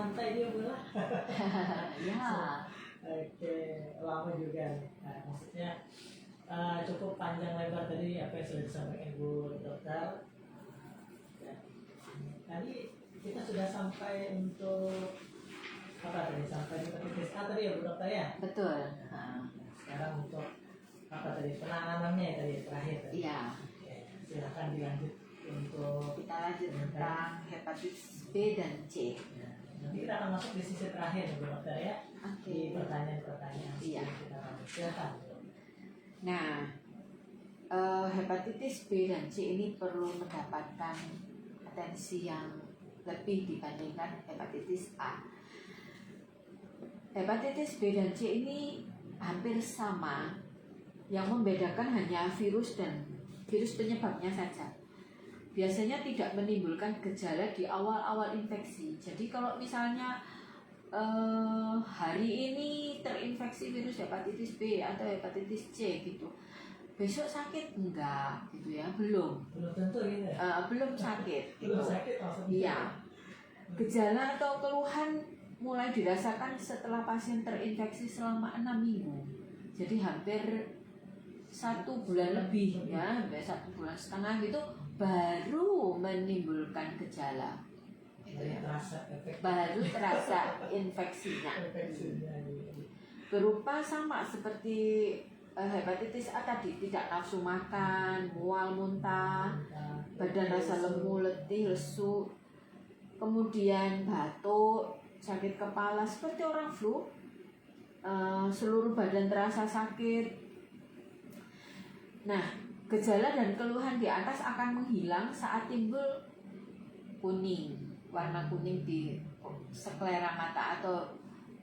santai dia pula. Ya. Oke, lama juga. Nah, maksudnya cukup panjang lebar tadi apa yang sudah disampaikan Ibu Dokter. Ya. Tadi kita sudah sampai untuk apa tadi? Sampai hepatitis A tadi ya Bu Dokter ya? Betul. Sekarang untuk apa tadi? Penanganannya tadi terakhir tadi. Iya. Oke, silakan dilanjut untuk Kita lanjut tentang hepatitis B dan C. ya. Nanti kita akan masuk di sisi terakhir Bu Dokter ya. Oke. Di pertanyaan-pertanyaan Iya. kita akan silakan. Nah, hepatitis B dan C ini perlu mendapatkan atensi yang lebih dibandingkan hepatitis A. Hepatitis B dan C ini hampir sama, yang membedakan hanya virus dan virus penyebabnya saja. Biasanya tidak menimbulkan gejala di awal-awal infeksi. Jadi kalau misalnya hari ini terinfeksi virus hepatitis B atau hepatitis C gitu, besok sakit enggak gitu ya, belum tentu gitu ya. belum sakit gitu. Belum sakit maksudnya. Iya, gejala atau keluhan mulai dirasakan setelah pasien terinfeksi selama 6 minggu. Jadi hampir 1 bulan lebih ya, hampir 1,5 bulan gitu baru menimbulkan gejala. Gitu ya. Baru terasa infeksinya. Berupa sama seperti hepatitis A tadi, tidak nafsu makan, mual muntah, badan rasa lemu, letih, lesu, kemudian batuk, sakit kepala seperti orang flu, seluruh badan terasa sakit. Nah, gejala dan keluhan di atas akan menghilang saat timbul kuning, warna kuning di sklera mata atau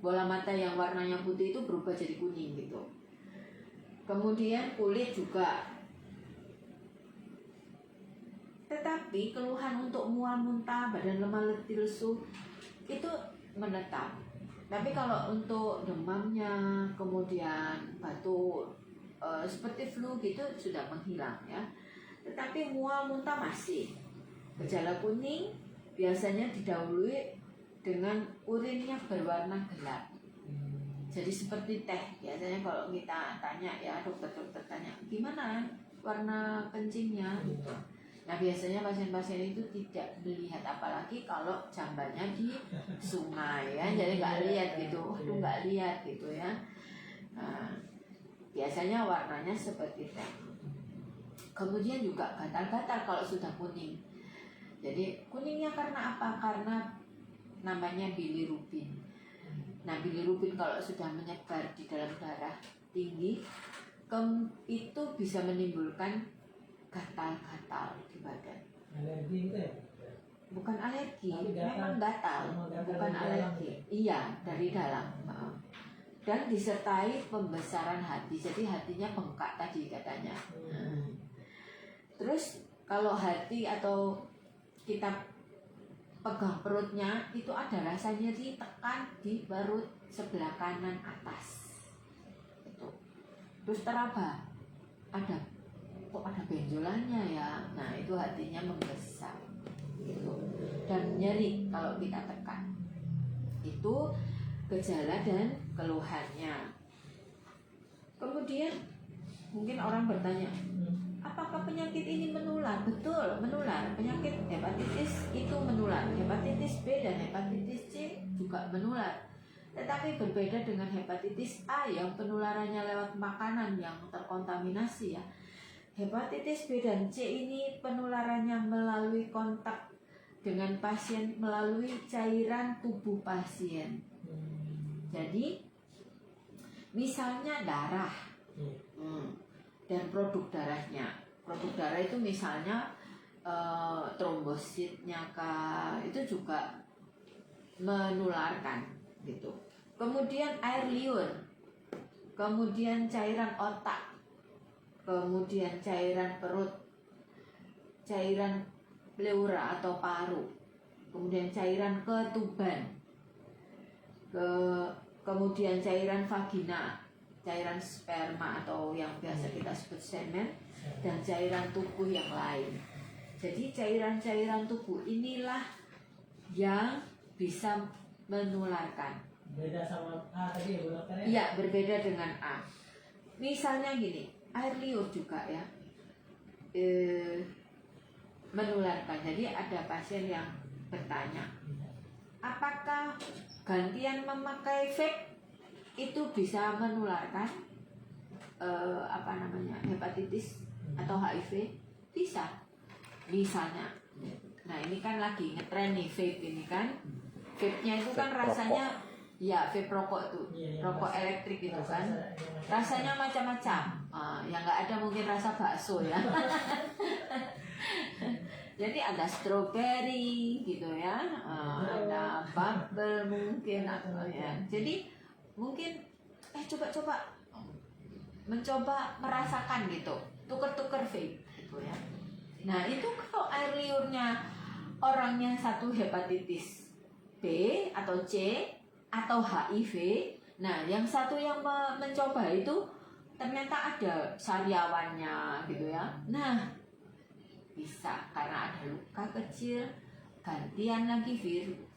bola mata yang warnanya putih itu berubah jadi kuning gitu. Kemudian kulit juga. Tetapi keluhan untuk mual muntah, badan lemah, letih, lesu itu menetap. Tapi kalau untuk demamnya, kemudian batuk seperti flu gitu sudah menghilang ya. Tetapi mual muntah masih. Gejala kuning biasanya didahului dengan urinnya berwarna gelap. Jadi seperti teh. Biasanya kalau kita tanya ya, dokter-dokter tanya, gimana warna kencingnya gitu. Nah biasanya pasien-pasien itu tidak melihat, apalagi kalau jambannya di sungai ya, jadi nggak lihat gitu, waduh nggak lihat gitu ya. Nah, biasanya warnanya seperti teh. Kemudian juga gatal-gatal kalau sudah kuning. Jadi kuningnya karena apa? Karena namanya bilirubin. Nah bilirubin kalau sudah menyebar di dalam darah tinggi, itu bisa menimbulkan gatal-gatal di badan. Alergi itu ya? Bukan alergi, gatal. memang gatal, bukan alergi. Iya, dari dalam. Dan disertai pembesaran hati, jadi hatinya bengkak tadi katanya. Terus kalau hati atau kita pegang perutnya itu ada rasa nyeri, tekan di perut sebelah kanan atas. Itu. Terus teraba, kok ada benjolannya ya. Nah itu hatinya membesar gitu. Dan nyeri kalau kita tekan. Itu gejala dan keluhannya. Kemudian mungkin orang bertanya, apakah penyakit ini menular? Betul, menular. Penyakit hepatitis itu menular. Hepatitis B dan hepatitis C juga menular. Tetapi berbeda dengan hepatitis A yang penularannya lewat makanan yang terkontaminasi ya. Hepatitis B dan C ini penularannya melalui kontak dengan pasien melalui cairan tubuh pasien. Jadi misalnya darah dan produk darahnya. Produk darah itu misalnya trombositnya itu juga menularkan gitu. Kemudian air liur, kemudian cairan otak, kemudian cairan perut, cairan pleura atau paru, kemudian cairan ketuban, kemudian cairan vagina, cairan sperma atau yang biasa kita sebut semen, dan cairan tubuh yang lain. Jadi cairan-cairan tubuh inilah yang bisa menularkan. Beda sama A tadi ya Bu Dokter ya? Iya, berbeda dengan A. Misalnya gini, air liur juga ya menularkan. Jadi ada pasien yang bertanya, apakah gantian memakai vape itu bisa menularkan hepatitis atau HIV? Bisa. Misalnya, nah ini kan lagi ngetren nih vape ini kan. Vape-nya itu kan rasanya ya vape rokok tuh, rokok elektrik itu kan. Rasanya macam-macam. Yang nggak ada mungkin rasa bakso ya. Jadi ada strawberry gitu ya, ada bubble mungkin atau ya. Jadi mungkin coba-coba mencoba merasakan gitu, tuker-tuker vape gitu ya. Nah itu kalau air liurnya orangnya satu hepatitis B atau C atau HIV, nah yang satu yang mencoba itu ternyata ada sariawannya gitu ya. Nah bisa karena ada luka kecil, gantian lagi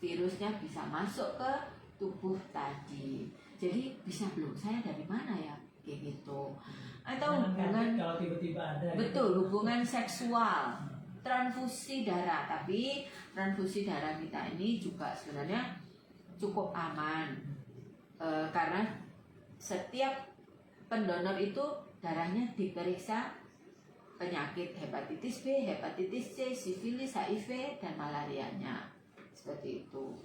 virusnya bisa masuk ke tubuh tadi. Jadi bisa belum saya dari mana ya kayak gitu. Atau hubungan kalau tiba-tiba ada betul gitu. hubungan seksual, transfusi darah. Tapi transfusi darah kita ini juga sebenarnya cukup aman karena setiap pendonor itu darahnya diperiksa penyakit hepatitis B, hepatitis C, sifilis, HIV, dan malarianya seperti itu.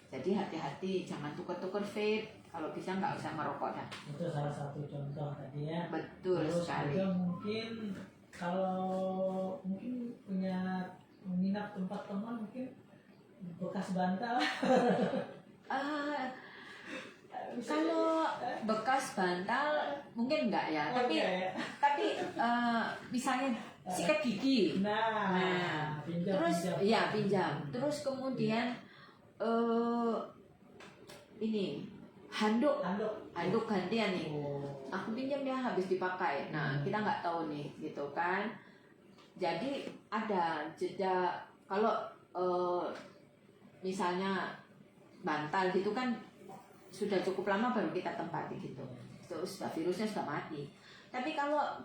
Jadi hati-hati, jangan tuker-tuker vape. Kalau bisa nggak usah merokok dah. Itu salah satu contoh tadi ya. Betul. Terus sekali. juga mungkin kalau mungkin punya minat tempat teman mungkin bekas bantal. Kalau bekas bantal mungkin enggak ya, tapi misalnya sikat gigi. Nah, pinjam, terus pinjam. Terus kemudian ini handuk gantian nih. Aku pinjam ya habis dipakai. Nah, kita nggak tahu nih gitu kan. Jadi ada jeda kalau misalnya bantal gitu kan sudah cukup lama baru kita tempati gitu. Terus virusnya sudah mati. Tapi kalau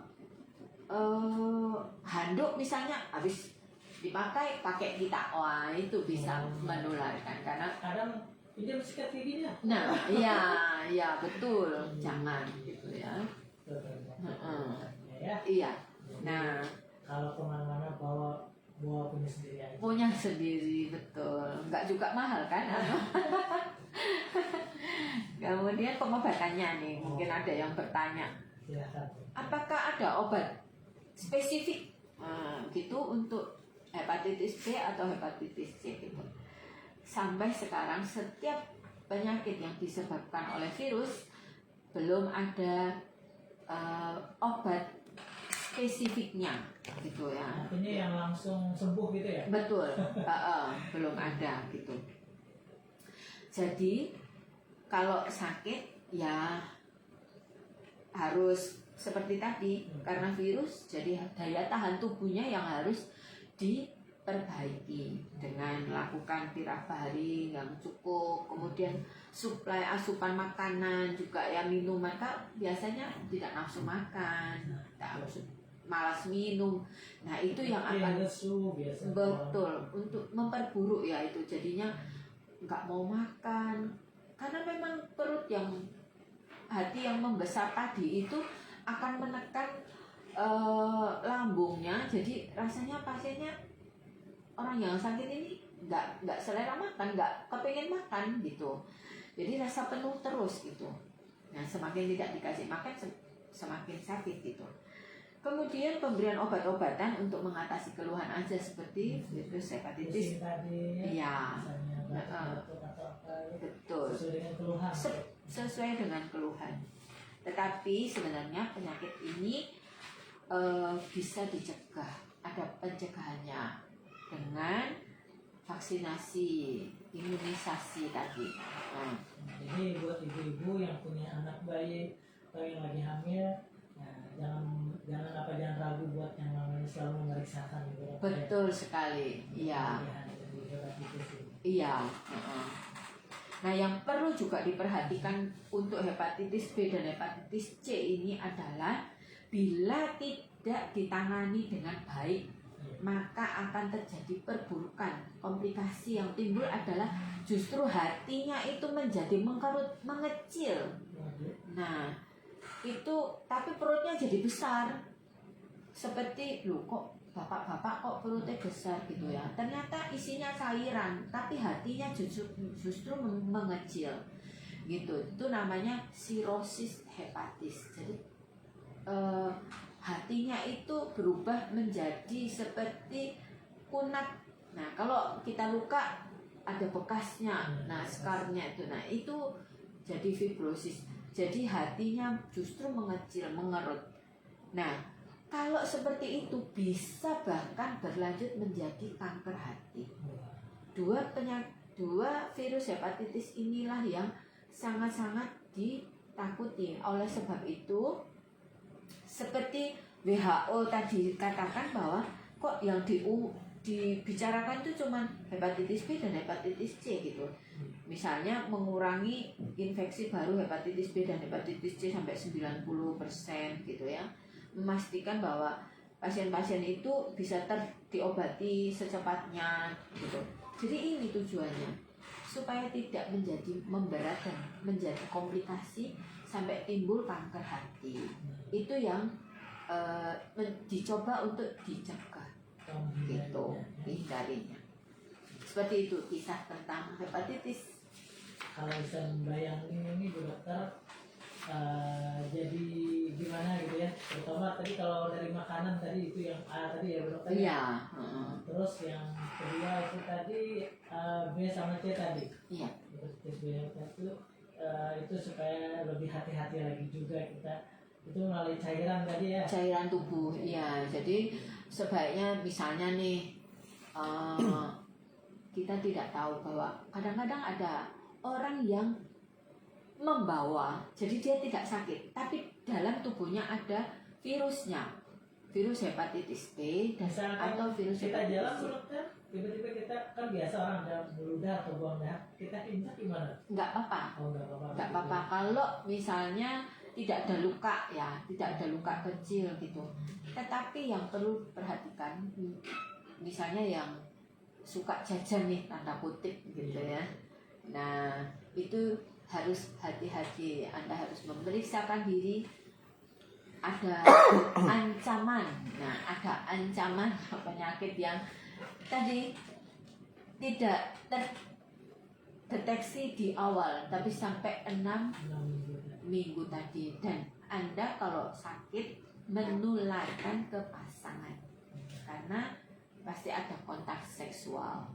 handuk misalnya habis dipakai kita, wah itu bisa menularkan karena kadang pinjam sikat giginya. Nah, iya betul. Jangan gitu ya. Iya. Nah, kalau kemana-mana bawa punya sendiri aja. Punya sendiri betul. Enggak juga mahal kan? Kemudian pengobatannya nih, mungkin ada yang bertanya. Silakan. Apakah ada obat spesifik gitu untuk hepatitis B atau hepatitis C gitu? Sampai sekarang setiap penyakit yang disebabkan oleh virus belum ada obat spesifiknya gitu ya. Artinya yang langsung sembuh gitu ya? Betul, belum ada gitu. Jadi kalau sakit ya harus seperti tadi karena virus, jadi daya tahan tubuhnya yang harus diperbaiki dengan melakukan tirafari yang cukup, kemudian suplai asupan makanan juga ya, minuman kan biasanya tidak nafsu makan, malas minum. Nah itu yang akan betul untuk memperburuk ya, itu jadinya nggak mau makan karena memang perut yang hati yang membesar tadi itu akan menekan lambungnya, jadi rasanya pasiennya orang yang sakit ini nggak selera makan, nggak kepengen makan gitu, jadi rasa penuh terus gitu. Nah semakin tidak dikasih makan semakin sakit gitu. Kemudian pemberian obat-obatan untuk mengatasi keluhan aja seperti virus hepatitis. Iya. Betul. Sesuai dengan keluhan. Tetapi sebenarnya penyakit ini bisa dicegah. Ada pencegahannya dengan vaksinasi, imunisasi tadi. Jadi buat ibu-ibu yang punya anak bayi atau yang lagi hamil, jangan ragu buat yang namanya selalu memeriksakan gitu. Betul sekali, iya. Iya. Nah, yang perlu juga diperhatikan untuk hepatitis B dan hepatitis C ini adalah bila tidak ditangani dengan baik, maka akan terjadi perburukan. Komplikasi yang timbul adalah justru hatinya itu menjadi mengkerut, mengecil. Nah, itu tapi perutnya jadi besar. Seperti loh, kok bapak-bapak kok perutnya besar gitu ya. Ternyata isinya cairan, tapi hatinya justru mengecil. Gitu. Itu namanya sirosis hepatis. Jadi hatinya itu berubah menjadi seperti kunat. Nah, kalau kita luka ada bekasnya, nah skarnya itu, nah itu jadi fibrosis. Jadi hatinya justru mengecil, mengerut. Nah, kalau seperti itu bisa bahkan berlanjut menjadi kanker hati. Dua virus hepatitis inilah yang sangat-sangat ditakuti. Oleh sebab itu, seperti WHO tadi katakan bahwa kok yang dibicarakan itu cuma hepatitis B dan hepatitis C gitu. Misalnya mengurangi infeksi baru hepatitis B dan hepatitis C sampai 90% gitu ya. Memastikan bahwa pasien-pasien itu bisa diobati secepatnya gitu. Jadi ini tujuannya supaya tidak menjadi memberat dan menjadi komplikasi sampai timbul kanker hati. Itu yang dicoba untuk dicegah gitu, dihindarinya. Seperti itu kisah tentang hepatitis. Kalau bisa membayangin ini Bu Dokter, jadi gimana gitu ya, terutama tadi kalau dari makanan tadi itu yang A tadi ya Bu Dokter. Iya. Terus yang kedua itu tadi B sama C tadi. Iya. Hepatitis B itu supaya lebih hati-hati lagi juga kita. Itu melalui cairan tadi ya. Cairan tubuh, iya. Jadi sebaiknya misalnya nih kita tidak tahu bahwa kadang-kadang ada orang yang membawa, jadi dia tidak sakit, tapi dalam tubuhnya ada virusnya, virus hepatitis B dan atau virus kita hepatitis jalan C. Dokter, tiba-tiba kita kan biasa orang ada meludah atau buang dahak, kita injak gimana? Nggak apa-apa. Oh, nggak apa-apa. Nggak apa-apa kalau misalnya tidak ada luka ya, tidak ada luka kecil gitu. Tetapi yang perlu perhatikan, misalnya yang suka jajan nih tanda kutip gitu ya. Nah itu harus hati-hati. Anda harus memeriksakan diri. Ada ancaman. Nah ada ancaman penyakit yang tadi tidak terdeteksi di awal, tapi sampai 6 minggu tadi, dan Anda kalau sakit menularkan ke pasangan karena pasti ada kontak seksual.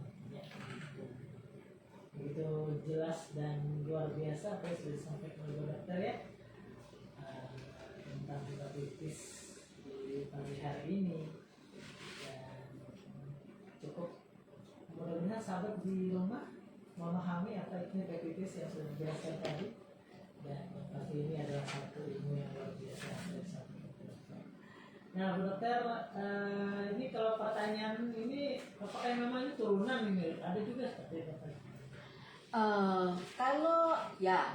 Begitu jelas dan luar biasa apa yang sudah disampaikan oleh Dokter ya, tentang hepatitis di pagi hari ini. Dan cukup mudah-mudahan sahabat di rumah memahami apa itu hepatitis yang sudah dijelaskan tadi. Dan pasti ini adalah satu ilmu yang luar biasa. Nah Bu Dokter, ini kalau pertanyaan ini apakah memang ini turunan ini? Ada juga seperti itu? Kalau ya,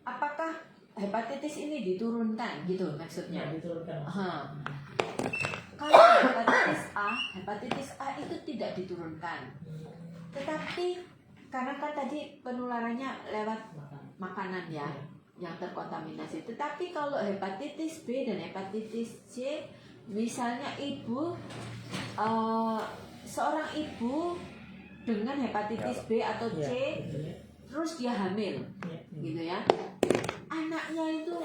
apakah hepatitis ini diturunkan gitu maksudnya? Ya, diturunkan. Kalau hepatitis A itu tidak diturunkan. Tetapi karena kan tadi penularannya lewat makanan ya, yang terkontaminasi. Tetapi kalau hepatitis B dan hepatitis C, misalnya seorang ibu dengan hepatitis B atau C, terus dia hamil, gitu ya, anaknya itu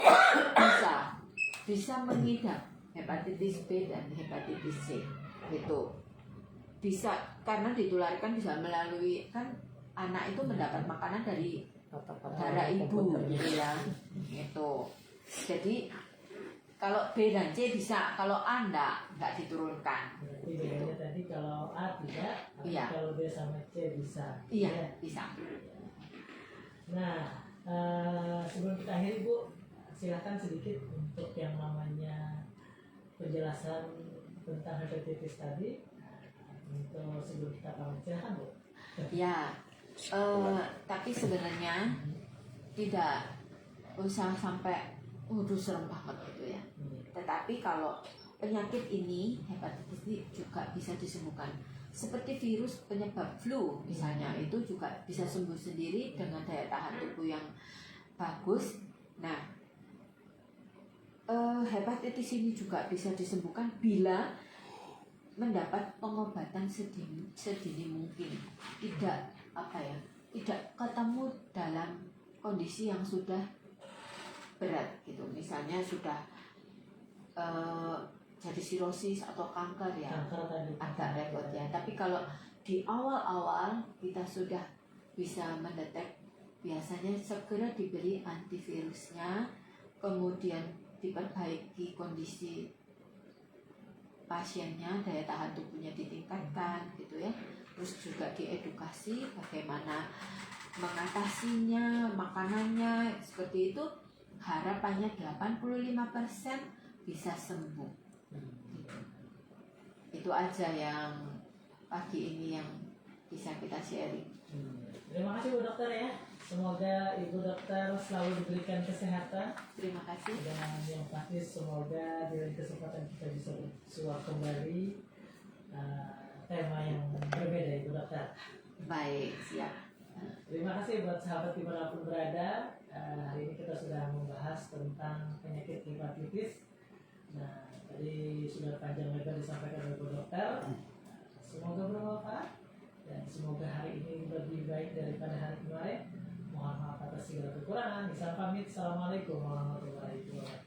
bisa mengidap hepatitis B dan hepatitis C, gitu. Bisa karena ditularkan bisa melalui, kan anak itu mendapat makanan dari darah ibu gitu ya, gitu. Jadi kalau B dan C bisa, kalau A enggak diturunkan. Berarti bedanya tadi kalau A tidak, iya. Kalau B sama C bisa. Iya, ya. Bisa. Nah, sebelum kita akhiri Bu, silakan sedikit untuk yang namanya penjelasan tentang hepatitis tadi. Untuk sebelum kita pamit, silakan Bu. Ya, Tapi sebenarnya tidak usah sampai waduh serem banget gitu ya. Tetapi kalau penyakit ini, hepatitis ini juga bisa disembuhkan. Seperti virus penyebab flu misalnya, itu juga bisa sembuh sendiri dengan daya tahan tubuh yang bagus. Nah, hepatitis ini juga bisa disembuhkan bila mendapat pengobatan sedini mungkin. Tidak tidak ketemu dalam kondisi yang sudah berat gitu. Misalnya sudah jadi sirosis atau kanker ya, agak repot ya. Tapi kalau di awal-awal kita sudah bisa mendetek, biasanya segera diberi antivirusnya, kemudian diperbaiki kondisi pasiennya, daya tahan tubuhnya ditingkatkan gitu ya. Terus juga diedukasi bagaimana mengatasinya, makanannya seperti itu. Harapannya 85% bisa sembuh. Itu aja yang pagi ini yang bisa kita sharing. Terima kasih Bu Dokter ya. Semoga Ibu Dokter selalu diberikan kesehatan. Terima kasih. Dan yang pasti semoga di lain kesempatan kita bisa bersuara kembali tema yang berbeda Ibu Dokter. Baik, siap. Terima kasih buat sahabat dimanapun berada. Hari ini kita sudah membahas tentang penyakit hepatitis. Nah, tadi sudah panjang lebar disampaikan oleh Bu Dokter. Semoga bermanfaat dan semoga hari ini lebih baik daripada hari kemarin. Mohon maaf atas segala kekurangan. Bisa pamit. Assalamualaikum warahmatullahi wabarakatuh.